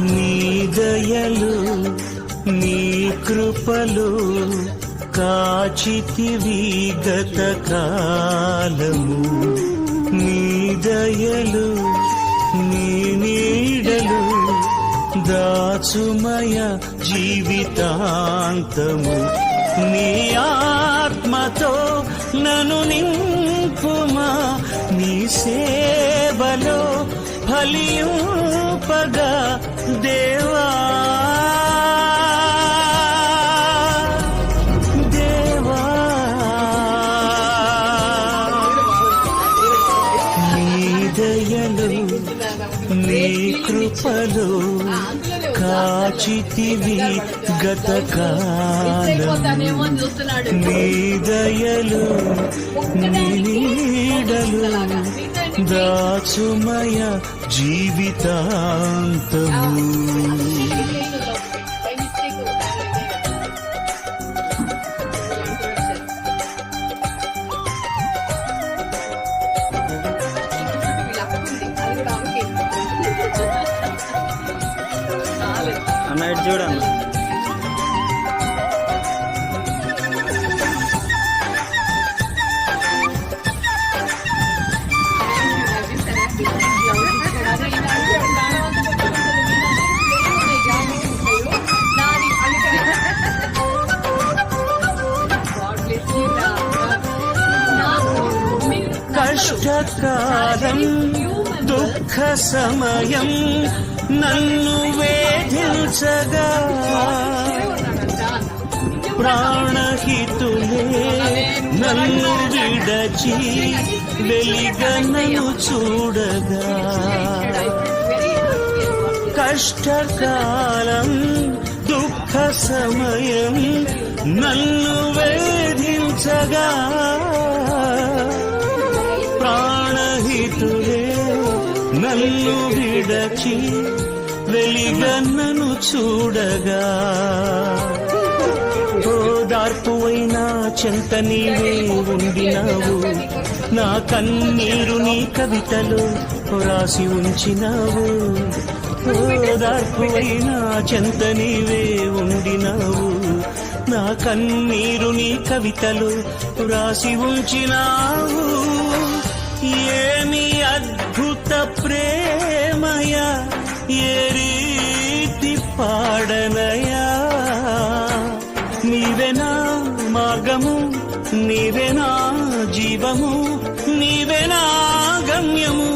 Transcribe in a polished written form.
నీ దయలు నీ కృపలు కాచితివి గత కాలము. నీ దయలు నీ నీడలు దాచుమయ జీవితాంతము. నీ ఆత్మతో నన్ను నింపుమా, నీ సేవలో ఫలింపగా దేవా. దేవా నీ దయలు నీ కృపలు కాచితివి గత కాలము. నీ దయలు నీ నీడలు దాచుమయ జీవితాంతము. అన్నట్టు చూడన్న కష్టకాలం దుఃఖ సమయం నన్ను వేధించగా ప్రాణహితులే నన్ను విడచి వెలిగనను చూడగా. కష్టకాలం దుఃఖ సమయం నన్ను వేధించగా ప్రాణహితులే నన్ను విడచి వెలిగన్నను చూడగా. ఓదార్పువైనా చెంత నీవే ఉండినావు, నా కన్నీరు నీ కవితలో రాసి ఉంచినావు. ఓదార్పువైనా చెంత నీవే ఉండినావు, నా కన్నీరు నీ కవితలో రాసి ఉంచినావు. ఏమి అద్భుత ప్రేమయా, ఏ రీతి పాడనయా. నీవేనా మార్గము, నీవేనా జీవము, నీవేనా గమ్యము.